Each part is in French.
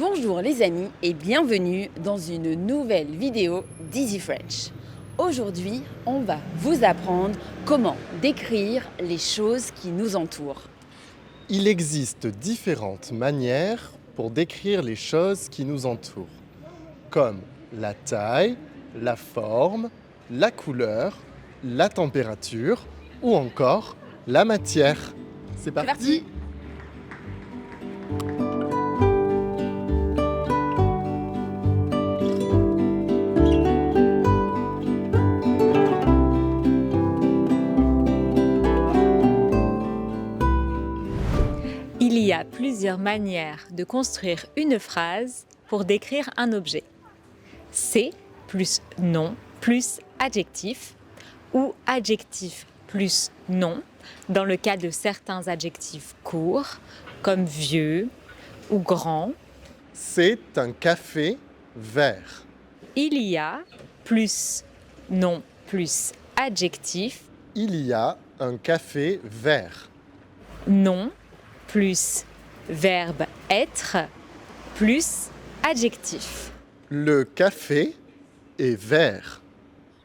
Bonjour les amis et bienvenue dans une nouvelle vidéo d'Easy French. Aujourd'hui, on va vous apprendre comment décrire les choses qui nous entourent. Il existe différentes manières pour décrire les choses qui nous entourent, comme la taille, la forme, la couleur, la température ou encore la matière. C'est parti! Il y a plusieurs manières de construire une phrase pour décrire un objet. C'est plus nom plus adjectif ou adjectif plus nom dans le cas de certains adjectifs courts comme vieux ou grand. C'est un café vert. Il y a plus nom plus adjectif, Il y a un café vert. nom plus verbe être plus adjectif. Le café est vert.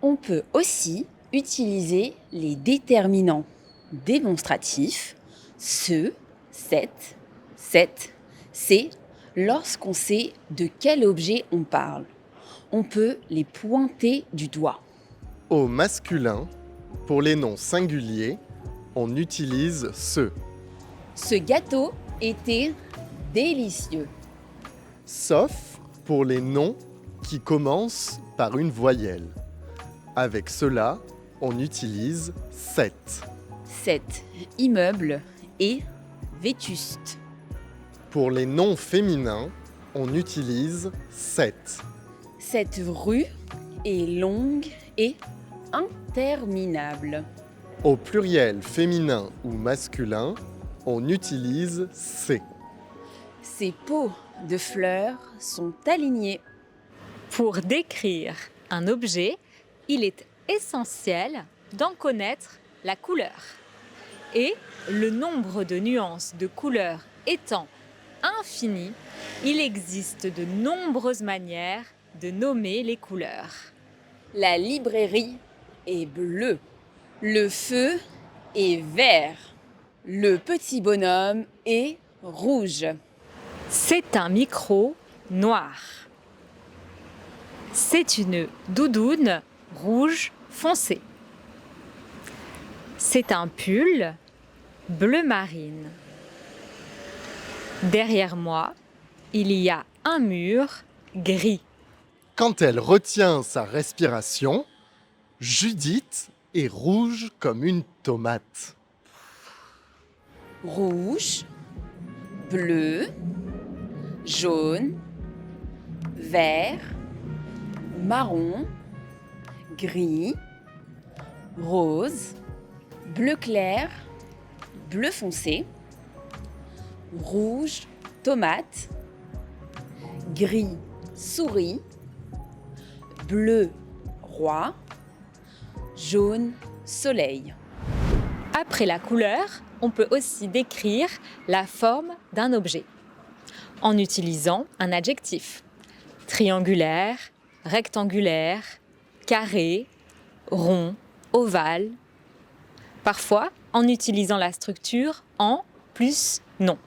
On peut aussi utiliser les déterminants démonstratifs ce, cette, c'est lorsqu'on sait de quel objet on parle. On peut les pointer du doigt. Au masculin, pour les noms singuliers, on utilise ce. Ce gâteau était délicieux. Sauf pour les noms qui commencent par une voyelle. Avec cela, on utilise cette. Cet immeuble est vétuste. Pour les noms féminins, on utilise cette. Cette rue est longue et interminable. Au pluriel féminin ou masculin, on utilise ces. Ces pots de fleurs sont alignés. Pour décrire un objet, il est essentiel d'en connaître la couleur. Et le nombre de nuances de couleurs étant infini, il existe de nombreuses manières de nommer les couleurs. La librairie est bleue. Le feu est vert. Le petit bonhomme est rouge. C'est un micro noir. C'est une doudoune rouge foncé. C'est un pull bleu marine. Derrière moi, il y a un mur gris. Quand elle retient sa respiration, Judith est rouge comme une tomate. Rouge, bleu, jaune, vert, marron, gris, rose, bleu clair, bleu foncé, rouge, tomate, gris, souris, bleu, roi, jaune, soleil. Après la couleur, on peut aussi décrire la forme d'un objet en utilisant un adjectif. Triangulaire, rectangulaire, carré, rond, ovale. Parfois, en utilisant la structure en plus non.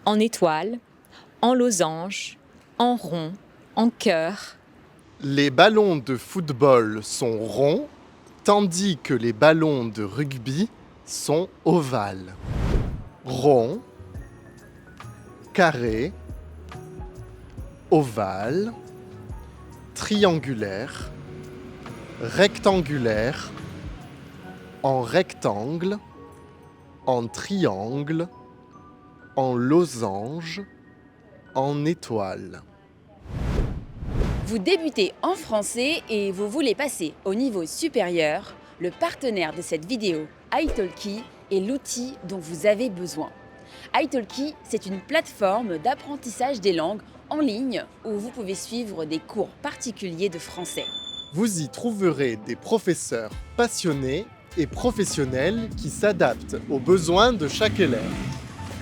En étoile, en losange, en rond, en cœur. Les ballons de football sont ronds, tandis que les ballons de rugby sont ovales. Rond, carré, ovale, triangulaire, rectangulaire, en rectangle, en triangle, en losange, en étoile. Vous débutez en français et vous voulez passer au niveau supérieur. Le partenaire de cette vidéo, italki, est l'outil dont vous avez besoin. italki, c'est une plateforme d'apprentissage des langues en ligne où vous pouvez suivre des cours particuliers de français. Vous y trouverez des professeurs passionnés et professionnels qui s'adaptent aux besoins de chaque élève.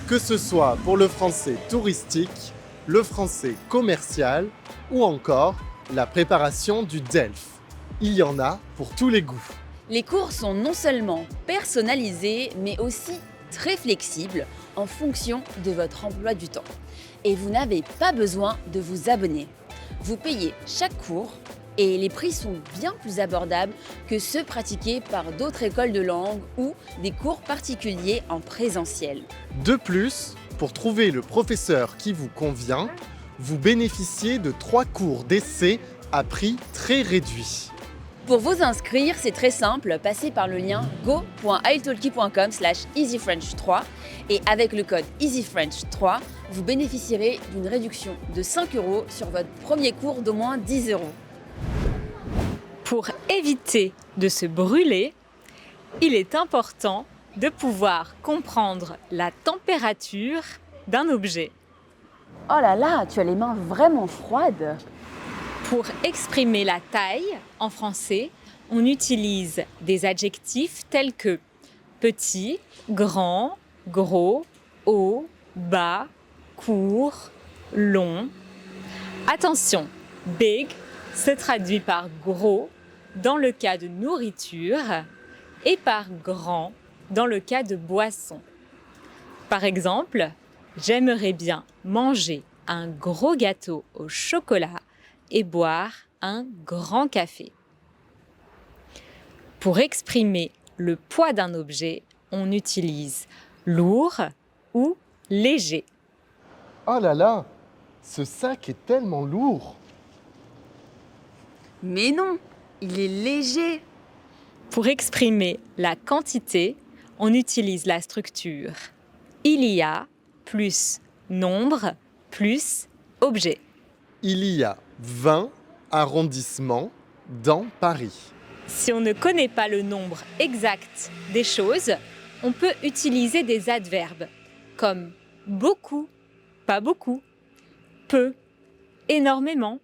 Que ce soit pour le français touristique le français commercial ou encore la préparation du DELF. Il y en a pour tous les goûts. Les cours sont non seulement personnalisés, mais aussi très flexibles en fonction de votre emploi du temps. Et vous n'avez pas besoin de vous abonner. Vous payez chaque cours et les prix sont bien plus abordables que ceux pratiqués par d'autres écoles de langue ou des cours particuliers en présentiel. De plus, pour trouver le professeur qui vous convient, vous bénéficiez de 3 cours d'essai à prix très réduit. Pour vous inscrire, c'est très simple, passez par le lien go.italki.com/easyfrench3 et avec le code easyfrench3, vous bénéficierez d'une réduction de 5 € sur votre premier cours d'au moins 10 €. Pour éviter de se brûler, il est important de pouvoir comprendre la température d'un objet. Oh là là, tu as les mains vraiment froides. Pour exprimer la taille, en français, on utilise des adjectifs tels que petit, grand, gros, haut, bas, court, long. Attention, big se traduit par gros dans le cas de nourriture et par grand dans le cas de boisson. Par exemple, j'aimerais bien manger un gros gâteau au chocolat et boire un grand café. Pour exprimer le poids d'un objet, on utilise lourd ou léger. Oh là là, ce sac est tellement lourd. Mais non, il est léger. Pour exprimer la quantité, on utilise la structure il y a plus nombre plus objet. Il y a 20 arrondissements dans Paris. Si on ne connaît pas le nombre exact des choses, on peut utiliser des adverbes comme beaucoup, pas beaucoup, peu, énormément.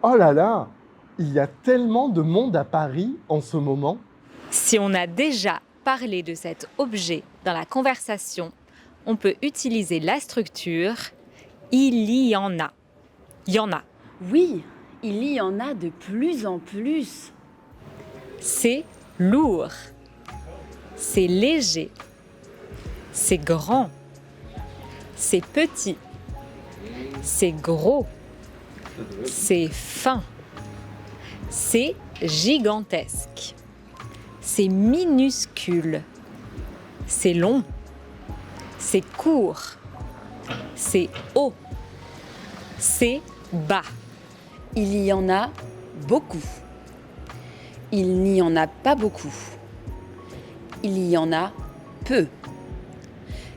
Oh là là, il y a tellement de monde à Paris en ce moment. Si on a déjà parlé de cet objet dans la conversation, on peut utiliser la structure il y en a. Il y en a. Oui, il y en a de plus en plus. C'est lourd. C'est léger. C'est grand. C'est petit. C'est gros. C'est fin. C'est gigantesque. C'est minuscule. C'est long. C'est court. C'est haut. C'est bas. Il y en a beaucoup. Il n'y en a pas beaucoup. Il y en a peu.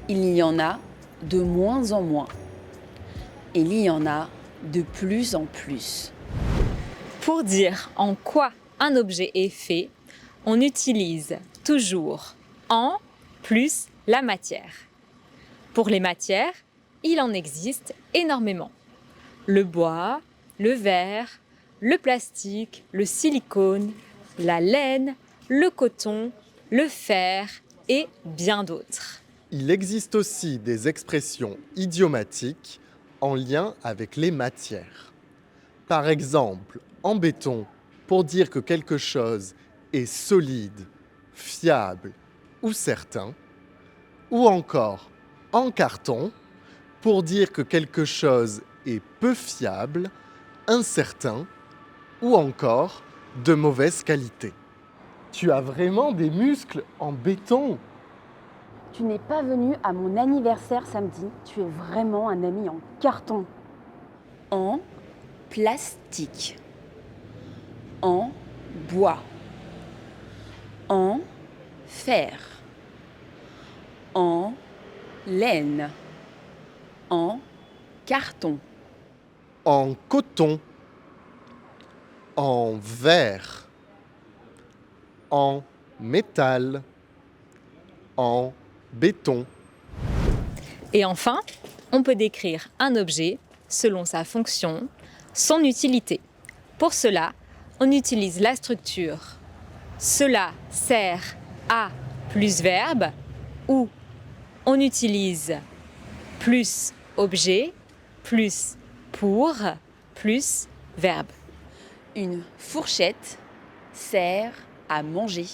Il y en a de moins en moins. Il y en a de plus en plus. Pour dire en quoi un objet est fait, on utilise toujours en plus la matière. Pour les matières, il en existe énormément. Le bois, le verre, le plastique, le silicone, la laine, le coton, le fer et bien d'autres. Il existe aussi des expressions idiomatiques en lien avec les matières. Par exemple, en béton, pour dire que quelque chose est solide, fiable ou certain, ou encore en carton, pour dire que quelque chose est peu fiable, incertain ou encore de mauvaise qualité. Tu as vraiment des muscles en béton. Tu n'es pas venu à mon anniversaire samedi, tu es vraiment un ami en carton. En plastique. En bois. En fer. En laine. En carton. En coton. En verre. En métal. En béton. Et enfin, on peut décrire un objet selon sa fonction, son utilité. Pour cela, on utilise la structure « cela sert à » plus verbe ou on utilise plus objet plus pour plus verbe. Une fourchette sert à manger.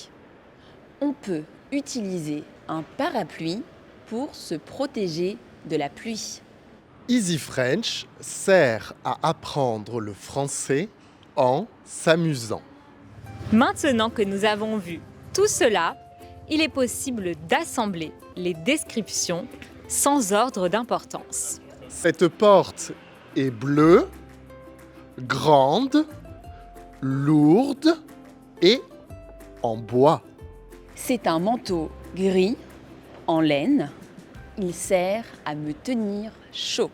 On peut utiliser un parapluie pour se protéger de la pluie. Easy French sert à apprendre le français en s'amusant. Maintenant que nous avons vu tout cela, il est possible d'assembler les descriptions sans ordre d'importance. Cette porte est bleue, grande, lourde et en bois. C'est un manteau gris en laine. Il sert à me tenir chaud.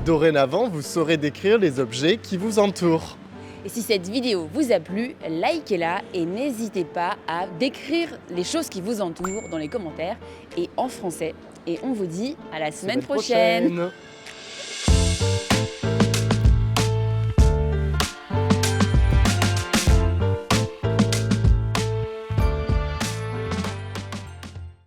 Dorénavant, vous saurez décrire les objets qui vous entourent. Et si cette vidéo vous a plu, likez-la et n'hésitez pas à décrire les choses qui vous entourent dans les commentaires et en français. Et on vous dit à la semaine prochaine.